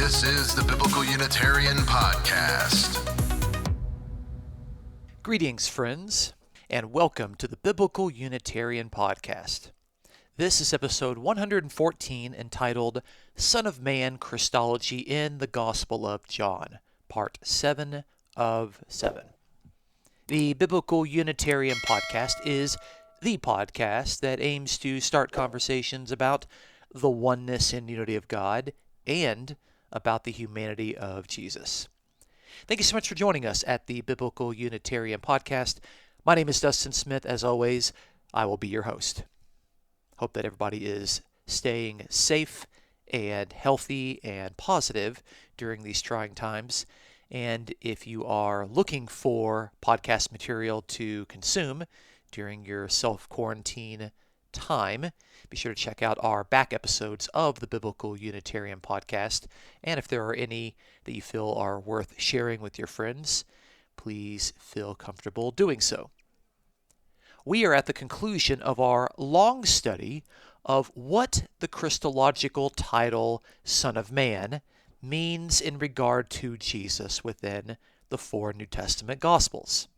This is the Biblical Unitarian Podcast. Greetings, friends, and welcome to the Biblical Unitarian Podcast. This is episode 114, entitled Son of Man, Christology in the Gospel of John, part 7 of 7. The Biblical Unitarian Podcast is the podcast that aims to start conversations about the oneness and unity of God and about the humanity of Jesus. Thank you so much for joining us at the Biblical Unitarian Podcast. My name is Dustin Smith. As always, I will be your host. Hope that everybody is staying safe and healthy and positive during these trying times. And if you are looking for podcast material to consume during your self-quarantine time, be sure to check out our back episodes of the Biblical Unitarian Podcast. And if there are any that you feel are worth sharing with your friends, please feel comfortable doing so. We are at the conclusion of our long study of what the Christological title Son of Man means in regard to Jesus within the four New Testament Gospels.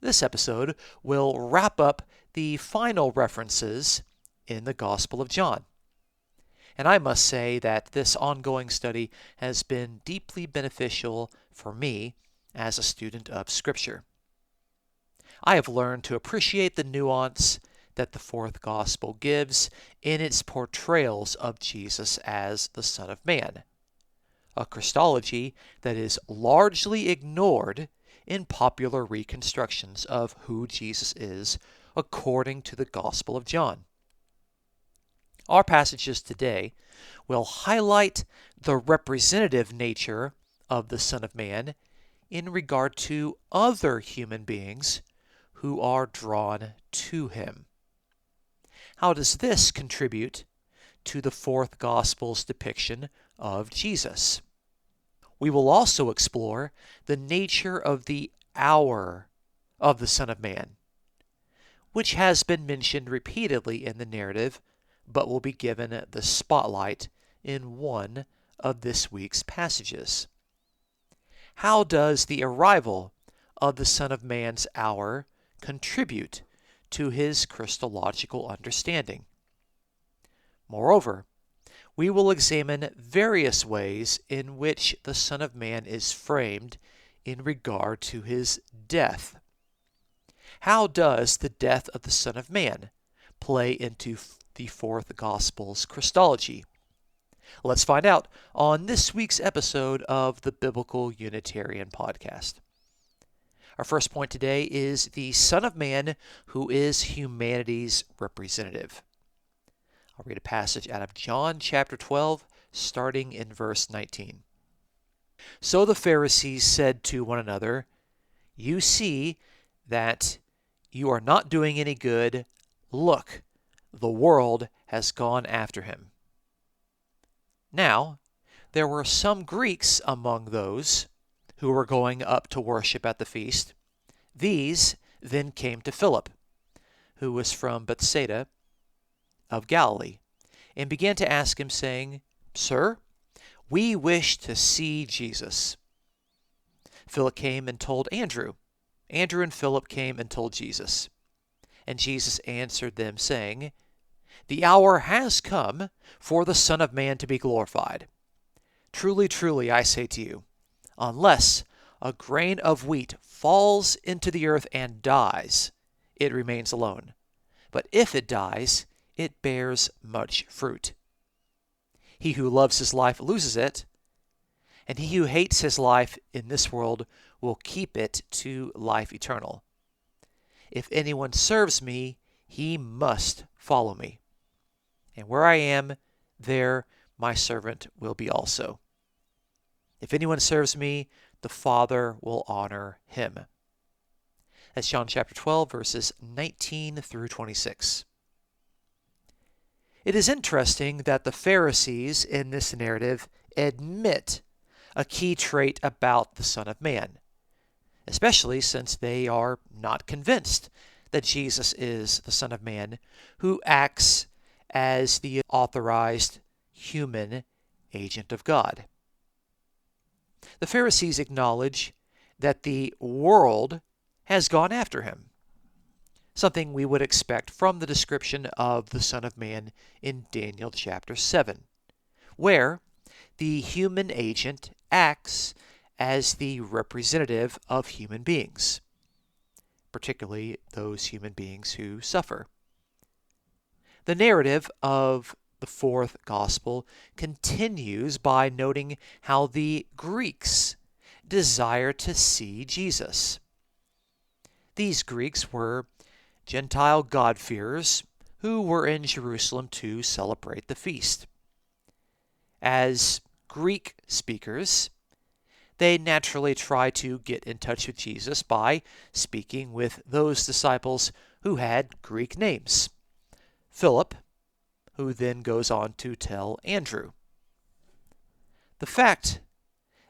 This episode will wrap up the final references in the Gospel of John. And I must say that this ongoing study has been deeply beneficial for me as a student of Scripture. I have learned to appreciate the nuance that the fourth Gospel gives in its portrayals of Jesus as the Son of Man, a Christology that is largely ignored in popular reconstructions of who Jesus is according to the Gospel of John. Our passages today will highlight the representative nature of the Son of Man in regard to other human beings who are drawn to him. How does this contribute to the fourth Gospel's depiction of Jesus? We will also explore the nature of the hour of the Son of Man, which has been mentioned repeatedly in the narrative, but will be given the spotlight in one of this week's passages. How does the arrival of the Son of Man's hour contribute to his Christological understanding? Moreover, we will examine various ways in which the Son of Man is framed in regard to his death. How does the death of the Son of Man play into the fourth Gospel's Christology? Let's find out on this week's episode of the Biblical Unitarian Podcast. Our first point today is the Son of Man who is humanity's representative. I'll read a passage out of John chapter 12, starting in verse 19. So the Pharisees said to one another, "You see that you are not doing any good. Look, the world has gone after him." Now, there were some Greeks among those who were going up to worship at the feast. These then came to Philip, who was from Bethsaida of Galilee, and began to ask him, saying, "Sir, we wish to see Jesus." Philip came and told Andrew. Andrew and Philip came and told Jesus. And Jesus answered them, saying, "The hour has come for the Son of Man to be glorified. Truly, truly, I say to you, unless a grain of wheat falls into the earth and dies, it remains alone. But if it dies, it bears much fruit. He who loves his life loses it, and he who hates his life in this world will keep it to life eternal. If anyone serves me, he must follow me. And where I am, there my servant will be also. If anyone serves me, the Father will honor him." That's John chapter 12, verses 19 through 26. It is interesting that the Pharisees in this narrative admit a key trait about the Son of Man, especially since they are not convinced that Jesus is the Son of Man who acts as the authorized human agent of God. The Pharisees acknowledge that the world has gone after him, something we would expect from the description of the Son of Man in Daniel chapter 7, where the human agent acts as the representative of human beings, particularly those human beings who suffer. The narrative of the fourth gospel continues by noting how the Greeks desire to see Jesus. These Greeks were Gentile God-fearers who were in Jerusalem to celebrate the feast. As Greek speakers, they naturally try to get in touch with Jesus by speaking with those disciples who had Greek names. Philip, who then goes on to tell Andrew. The fact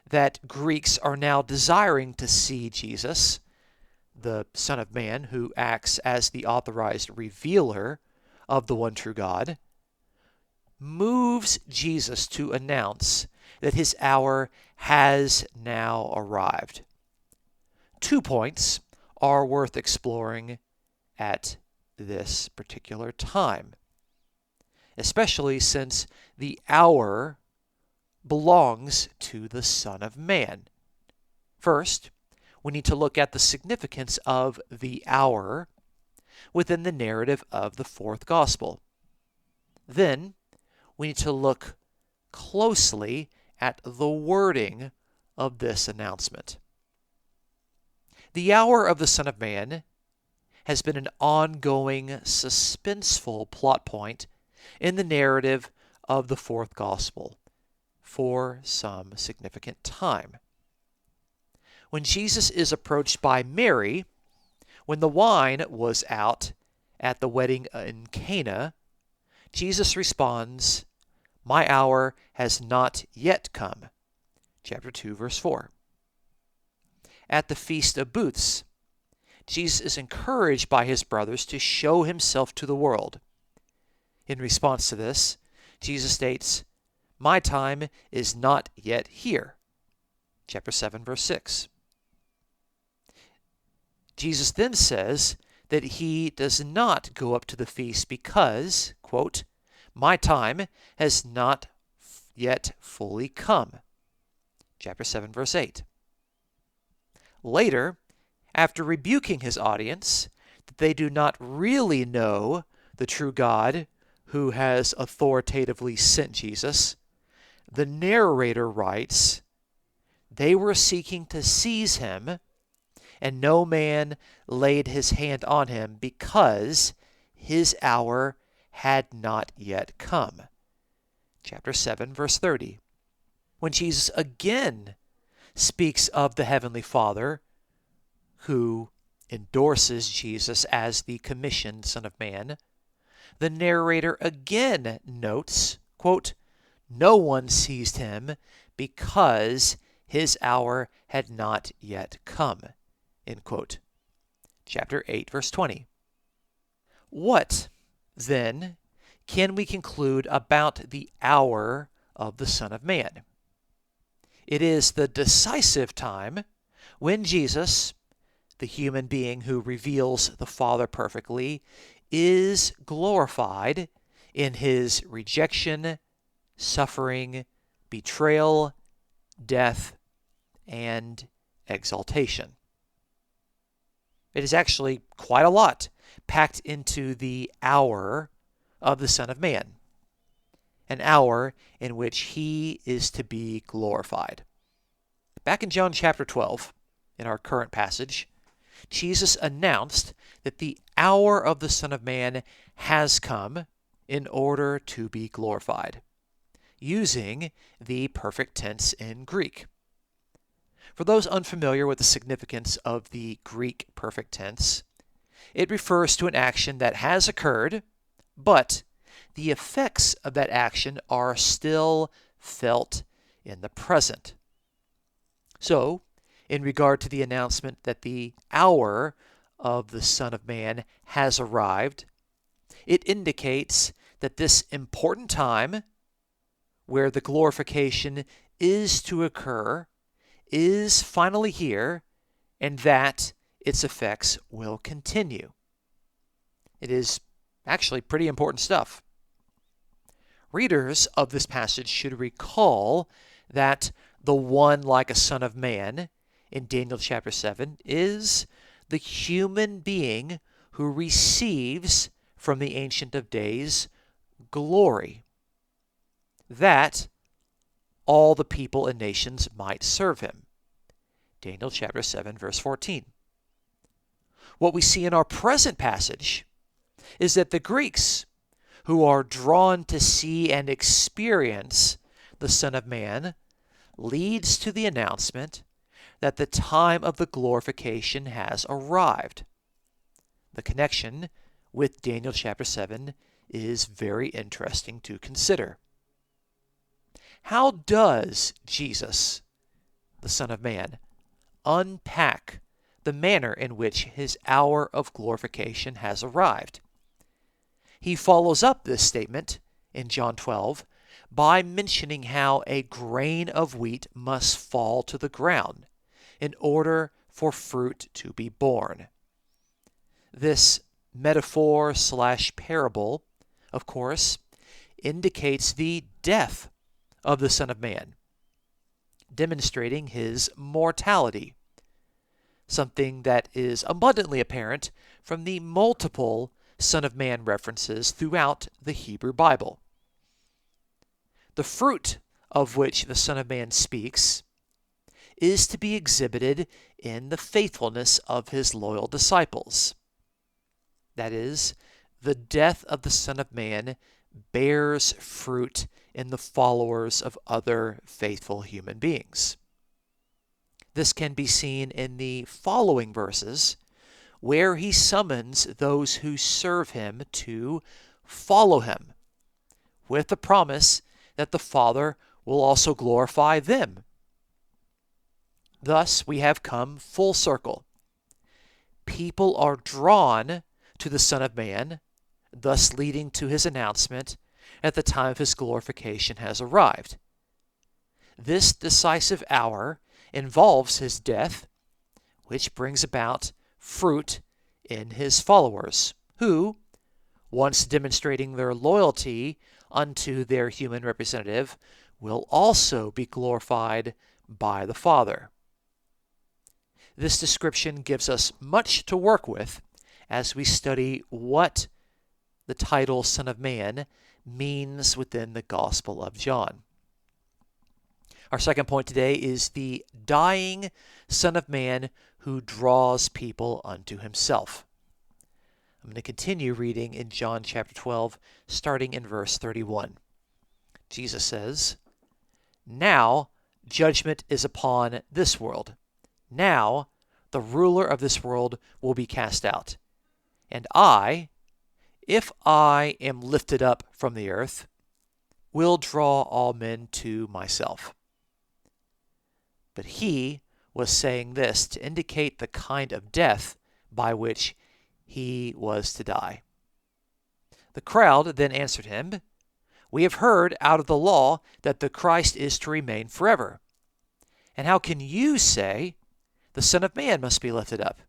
that Greeks are now desiring to see Jesus, the Son of Man, who acts as the authorized revealer of the one true God, moves Jesus to announce that his hour has now arrived. 2 points are worth exploring at this particular time, especially since the hour belongs to the Son of Man. First, we need to look at the significance of the hour within the narrative of the fourth gospel. Then, we need to look closely at the wording of this announcement. The hour of the Son of Man has been an ongoing, suspenseful plot point in the narrative of the fourth gospel for some significant time. When Jesus is approached by Mary, when the wine was out at the wedding in Cana, Jesus responds, "My hour has not yet come." Chapter 2, verse 4. At the Feast of Booths, Jesus is encouraged by his brothers to show himself to the world. In response to this, Jesus states, "My time is not yet here." Chapter 7, verse 6. Jesus then says that he does not go up to the feast because, quote, "My time has not yet fully come." Chapter 7, verse 8. Later, after rebuking his audience that they do not really know the true God who has authoritatively sent Jesus, the narrator writes, "They were seeking to seize him, and no man laid his hand on him because his hour had not yet come." Chapter 7, verse 30. When Jesus again speaks of the Heavenly Father, who endorses Jesus as the commissioned Son of Man, the narrator again notes, quote, "No one seized him because his hour had not yet come." End quote. Chapter 8, verse 20. What, then, can we conclude about the hour of the Son of Man? It is the decisive time when Jesus, the human being who reveals the Father perfectly, is glorified in his rejection, suffering, betrayal, death, and exaltation. It is actually quite a lot packed into the hour of the Son of Man, an hour in which he is to be glorified. Back in John chapter 12, in our current passage, Jesus announced that the hour of the Son of Man has come in order to be glorified, using the perfect tense in Greek. For those unfamiliar with the significance of the Greek perfect tense, it refers to an action that has occurred, but the effects of that action are still felt in the present. So, in regard to the announcement that the hour of the Son of Man has arrived, it indicates that this important time, where the glorification is to occur, is finally here and that its effects will continue. It is actually pretty important stuff. Readers of this passage should recall that the one like a son of man in Daniel chapter 7 is the human being who receives from the Ancient of Days glory, that all the people and nations might serve him. Daniel chapter 7, verse 14. What we see in our present passage is that the Greeks, who are drawn to see and experience the Son of Man, leads to the announcement that the time of the glorification has arrived. The connection with Daniel chapter 7 is very interesting to consider. How does Jesus, the Son of Man, unpack the manner in which his hour of glorification has arrived? He follows up this statement in John 12 by mentioning how a grain of wheat must fall to the ground in order for fruit to be born. This metaphor/parable, of course, indicates the death of the Son of Man, demonstrating his mortality, something that is abundantly apparent from the multiple Son of Man references throughout the Hebrew Bible. The fruit of which the Son of Man speaks is to be exhibited in the faithfulness of his loyal disciples. That is, the death of the Son of Man bears fruit in the followers of other faithful human beings. This can be seen in the following verses, where he summons those who serve him to follow him, with the promise that the Father will also glorify them. Thus, we have come full circle. People are drawn to the Son of Man, thus leading to his announcement at the time of his glorification has arrived. This decisive hour involves his death, which brings about fruit in his followers, who, once demonstrating their loyalty unto their human representative, will also be glorified by the Father. This description gives us much to work with as we study what the title Son of Man means within the Gospel of John. Our second point today is the dying Son of Man who draws people unto himself. I'm going to continue reading in John chapter 12, starting in verse 31. Jesus says, "Now judgment is upon this world. Now the ruler of this world will be cast out. And I, if I am lifted up from the earth, will draw all men to myself." But he was saying this to indicate the kind of death by which he was to die. The crowd then answered him, "We have heard out of the law that the Christ is to remain forever. And how can you say the Son of Man must be lifted up?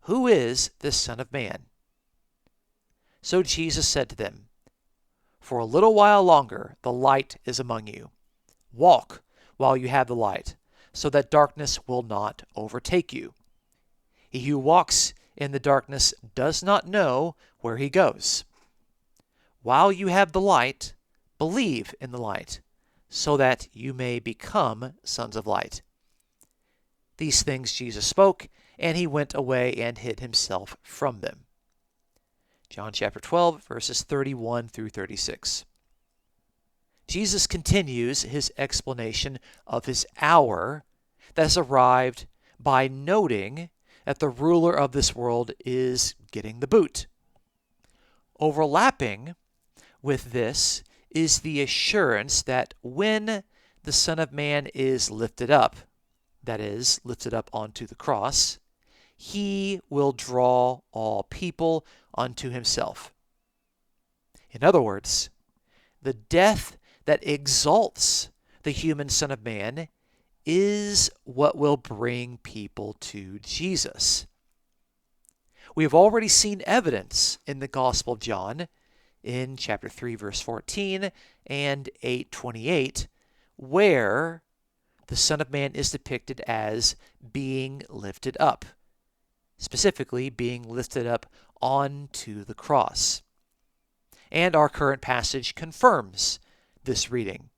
Who is this Son of Man?" So Jesus said to them, "For a little while longer the light is among you. Walk while you have the light, so that darkness will not overtake you. He who walks in the darkness does not know where he goes. While you have the light, believe in the light, so that you may become sons of light." These things Jesus spoke, and he went away and hid himself from them. John chapter 12, verses 31 through 36. Jesus continues his explanation of his hour that has arrived by noting that the ruler of this world is getting the boot. Overlapping with this is the assurance that when the Son of Man is lifted up, that is, lifted up onto the cross, he will draw all people unto himself. In other words, the death that exalts the human Son of Man is what will bring people to Jesus. We have already seen evidence in the Gospel of John in chapter 3, verse 14 and 8:28, where the Son of Man is depicted as being lifted up, specifically being lifted up onto the cross. And our current passage confirms this reading,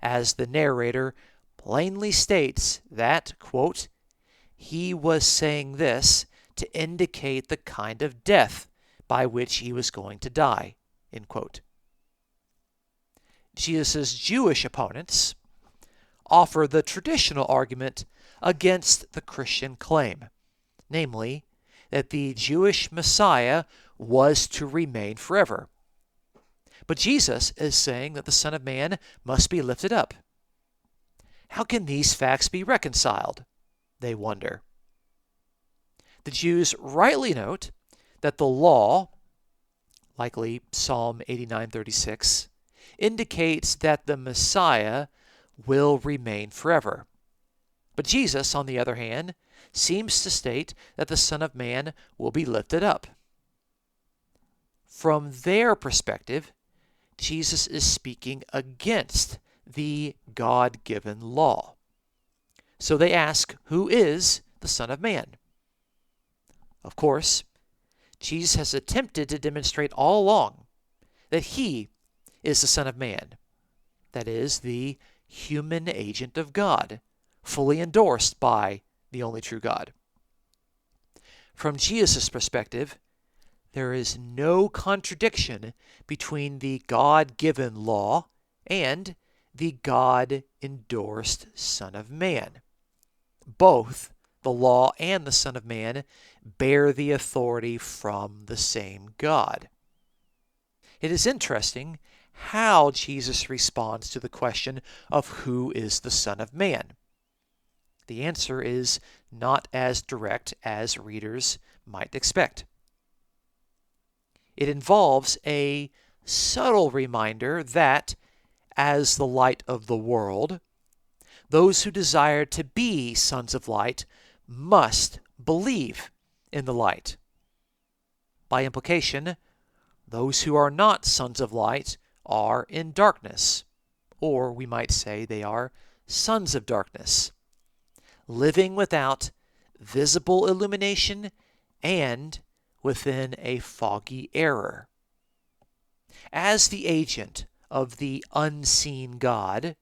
as the narrator plainly states that, quote, he was saying this to indicate the kind of death by which he was going to die, end quote. Jesus' Jewish opponents offer the traditional argument against the Christian claim, namely, that the Jewish Messiah was to remain forever. But Jesus is saying that the Son of Man must be lifted up. How can these facts be reconciled? They wonder. The Jews rightly note that the law, likely Psalm 89:36, indicates that the Messiah will remain forever. But Jesus, on the other hand, seems to state that the Son of Man will be lifted up. From their perspective, Jesus is speaking against the God-given law. So they ask, who is the Son of Man? Of course, Jesus has attempted to demonstrate all along that he is the Son of Man, that is, the human agent of God, fully endorsed by the only true God. From Jesus' perspective, there is no contradiction between the God-given law and the God-endorsed Son of Man. Both the law and the Son of Man bear the authority from the same God. It is interesting how Jesus responds to the question of who is the Son of Man. The answer is not as direct as readers might expect. It involves a subtle reminder that, as the light of the world, those who desire to be sons of light must believe in the light. By implication, those who are not sons of light are in darkness, or we might say they are sons of darkness, living without visible illumination and within a foggy error. As the agent of the unseen God,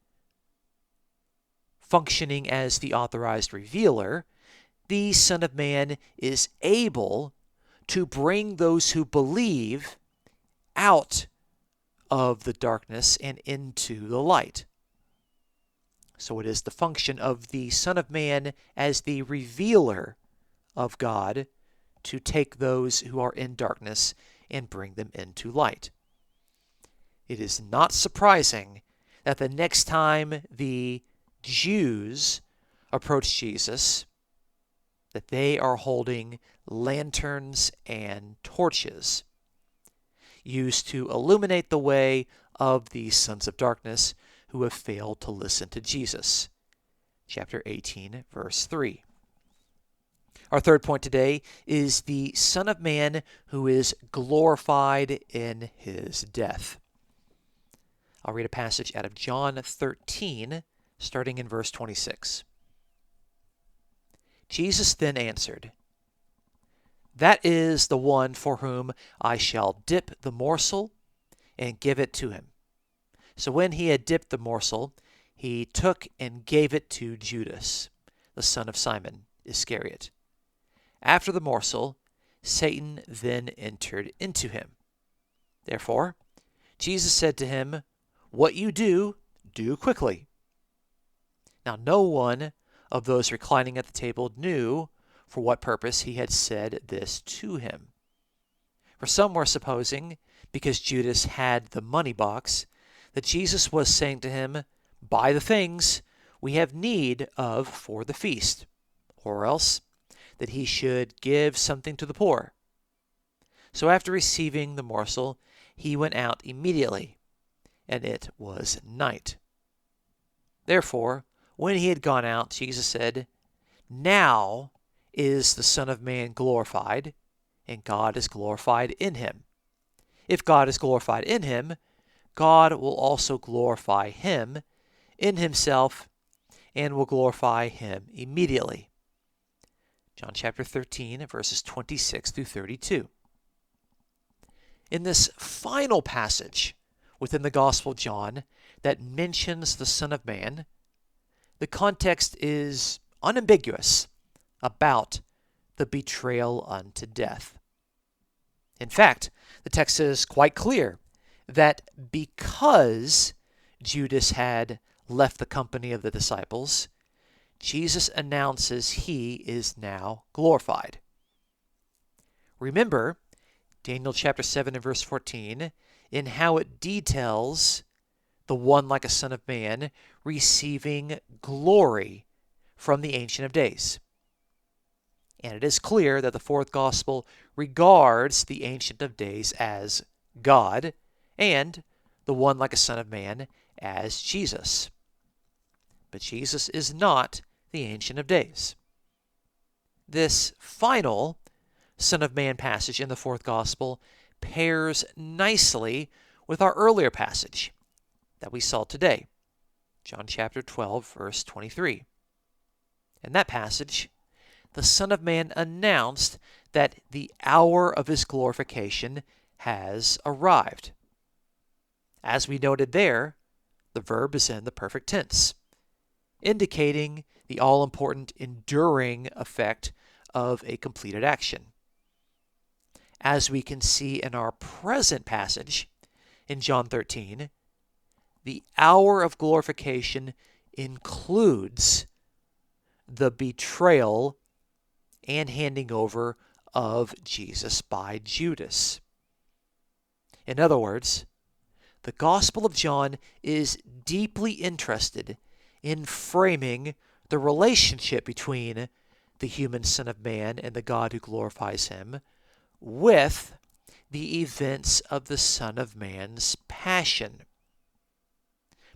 functioning as the authorized revealer, the Son of Man is able to bring those who believe out of the darkness and into the light. So it is the function of the Son of Man as the revealer of God to take those who are in darkness and bring them into light. It is not surprising that the next time the Jews approach Jesus, that they are holding lanterns and torches used to illuminate the way of these sons of darkness who have failed to listen to Jesus. Chapter 18, verse 3. Our third point today is the Son of Man who is glorified in his death. I'll read a passage out of John 13, starting in verse 26. Jesus then answered, "That is the one for whom I shall dip the morsel and give it to him." So when he had dipped the morsel, he took and gave it to Judas, the son of Simon Iscariot. After the morsel, Satan then entered into him. Therefore, Jesus said to him, "What you do, do quickly." Now no one of those reclining at the table knew for what purpose he had said this to him. For some were supposing, because Judas had the money box, that Jesus was saying to him, "Buy the things we have need of for the feast," or else that he should give something to the poor. So after receiving the morsel, he went out immediately, and it was night. Therefore, when he had gone out, Jesus said, "Now is the Son of Man glorified, and God is glorified in him. If God is glorified in him, God will also glorify him in himself and will glorify him immediately." John chapter 13, verses 26 through 32. In this final passage within the Gospel of John that mentions the Son of Man, the context is unambiguous about the betrayal unto death. In fact, the text is quite clear that because Judas had left the company of the disciples, Jesus announces he is now glorified. Remember Daniel chapter 7 and verse 14 in how it details the one like a son of man receiving glory from the Ancient of Days. And it is clear that the fourth gospel regards the Ancient of Days as God and the one like a son of man as Jesus. But Jesus is not the Ancient of Days. This final Son of Man passage in the fourth gospel pairs nicely with our earlier passage that we saw today, John chapter 12, verse 23. In that passage, the Son of Man announced that the hour of his glorification has arrived. As we noted there, the verb is in the perfect tense, indicating the all-important enduring effect of a completed action. As we can see in our present passage in John 13, the hour of glorification includes the betrayal and handing over of Jesus by Judas. In other words, the Gospel of John is deeply interested in framing the relationship between the human Son of Man and the God who glorifies him with the events of the Son of Man's passion.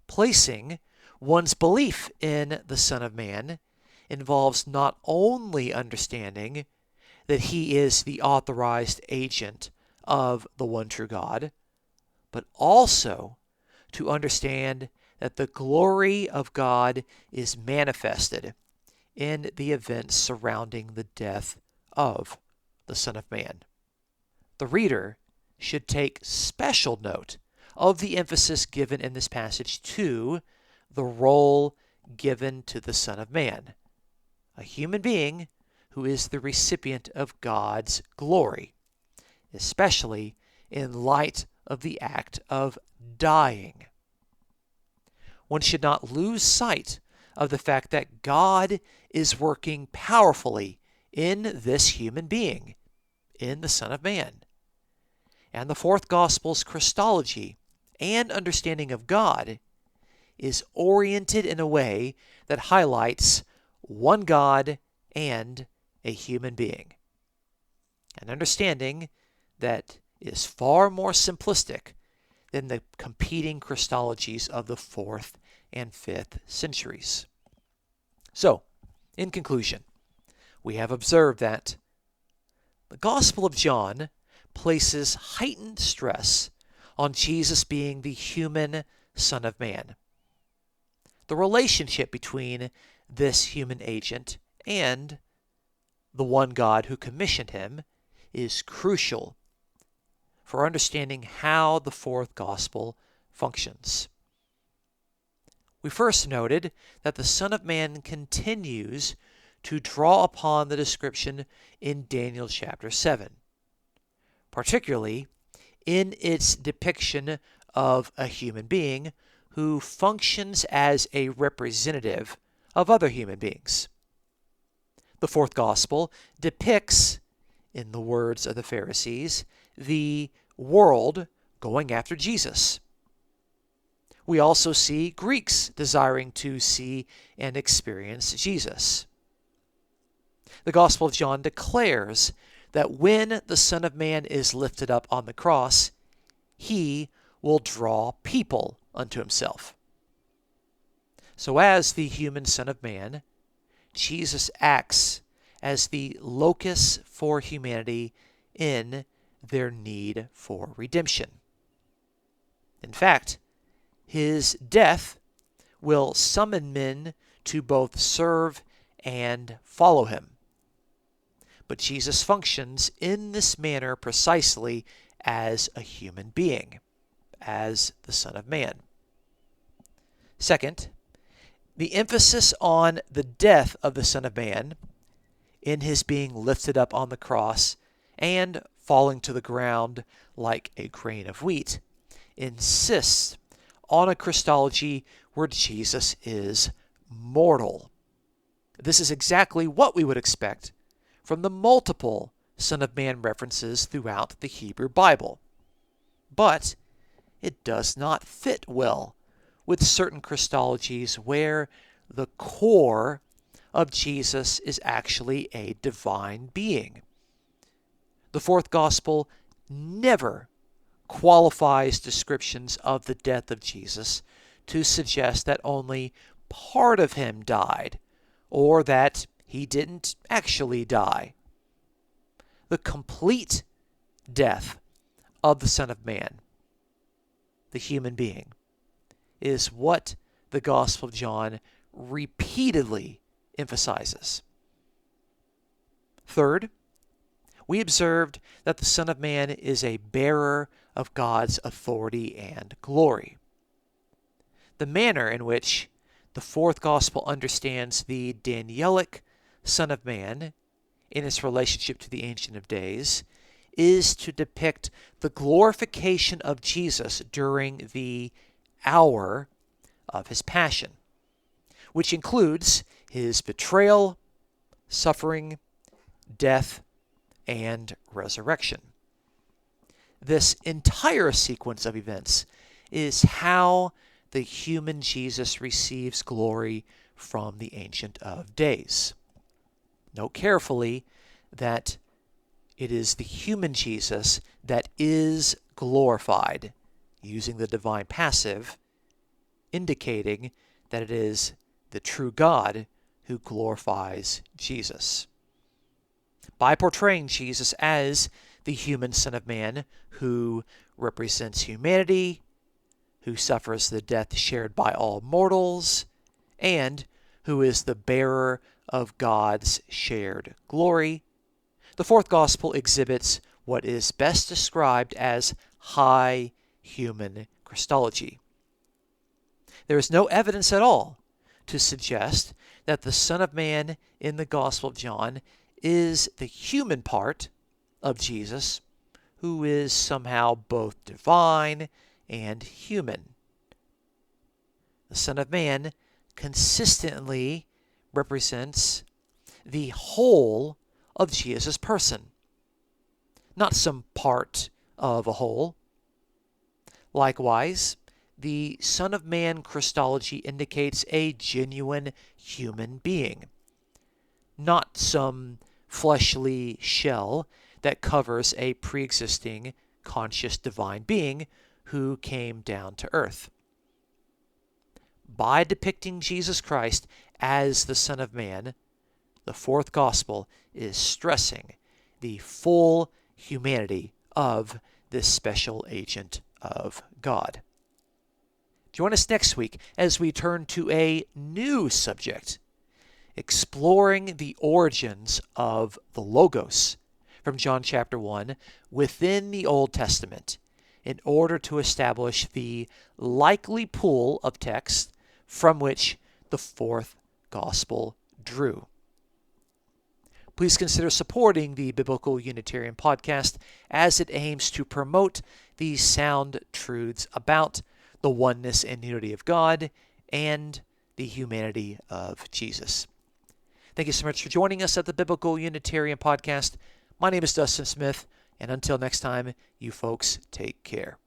Placing one's belief in the Son of Man involves not only understanding that he is the authorized agent of the one true God, but also to understand that the glory of God is manifested in the events surrounding the death of the Son of Man. The reader should take special note of the emphasis given in this passage to the role given to the Son of Man, a human being who is the recipient of God's glory, especially in light of the act of dying. One should not lose sight of the fact that God is working powerfully in this human being, in the Son of Man. And the fourth gospel's Christology and understanding of God is oriented in a way that highlights one God and a human being. An understanding that is far more simplistic than the competing Christologies of the 4th and 5th centuries. So, in conclusion, we have observed that the Gospel of John places heightened stress on Jesus being the human Son of Man. The relationship between this human agent and the one God who commissioned him is crucial for understanding how the fourth gospel functions. We first noted that the Son of Man continues to draw upon the description in Daniel chapter 7, particularly in its depiction of a human being who functions as a representative of other human beings. The fourth gospel depicts, in the words of the Pharisees, the world going after Jesus. We also see Greeks desiring to see and experience Jesus. The Gospel of John declares that when the Son of Man is lifted up on the cross, he will draw people unto himself. So as the human Son of Man, Jesus acts as the locus for humanity in their need for redemption. In fact, his death will summon men to both serve and follow him. But Jesus functions in this manner precisely as a human being, as the Son of Man. Second, the emphasis on the death of the Son of Man in his being lifted up on the cross and falling to the ground like a grain of wheat insists on a Christology where Jesus is mortal. This is exactly what we would expect from the multiple Son of Man references throughout the Hebrew Bible. But it does not fit well with certain Christologies where the core of Jesus is actually a divine being. The fourth gospel never qualifies descriptions of the death of Jesus to suggest that only part of him died, or that he didn't actually die. The complete death of the Son of Man, the human being, is what the Gospel of John repeatedly emphasizes. Third, we observed that the Son of Man is a bearer of God's authority and glory. The manner in which the fourth gospel understands the Danielic Son of Man in its relationship to the Ancient of Days is to depict the glorification of Jesus during the hour of his passion, which includes his betrayal, suffering, death, and resurrection. This entire sequence of events is how the human Jesus receives glory from the Ancient of Days. Note carefully that it is the human Jesus that is glorified, using the divine passive, indicating that it is the true God who glorifies Jesus. By portraying Jesus as the human Son of Man who represents humanity, who suffers the death shared by all mortals, and who is the bearer of God's shared glory, the fourth gospel exhibits what is best described as high human Christology. There is no evidence at all to suggest that the Son of Man in the Gospel of John is the human part of Jesus, who is somehow both divine and human. The Son of Man consistently represents the whole of Jesus' person, not some part of a whole. Likewise, the Son of Man Christology indicates a genuine human being, not some fleshly shell that covers a pre-existing conscious divine being who came down to earth. By depicting Jesus Christ as the Son of Man, the fourth gospel is stressing the full humanity of this special agent of God. Join us next week as we turn to a new subject, exploring the origins of the Logos from John chapter 1 within the Old Testament in order to establish the likely pool of text from which the fourth gospel drew. Please consider supporting the Biblical Unitarian podcast as it aims to promote these sound truths about the oneness and unity of God and the humanity of Jesus. Thank you so much for joining us at the Biblical Unitarian podcast. My name is Dustin Smith, and until next time, you folks take care.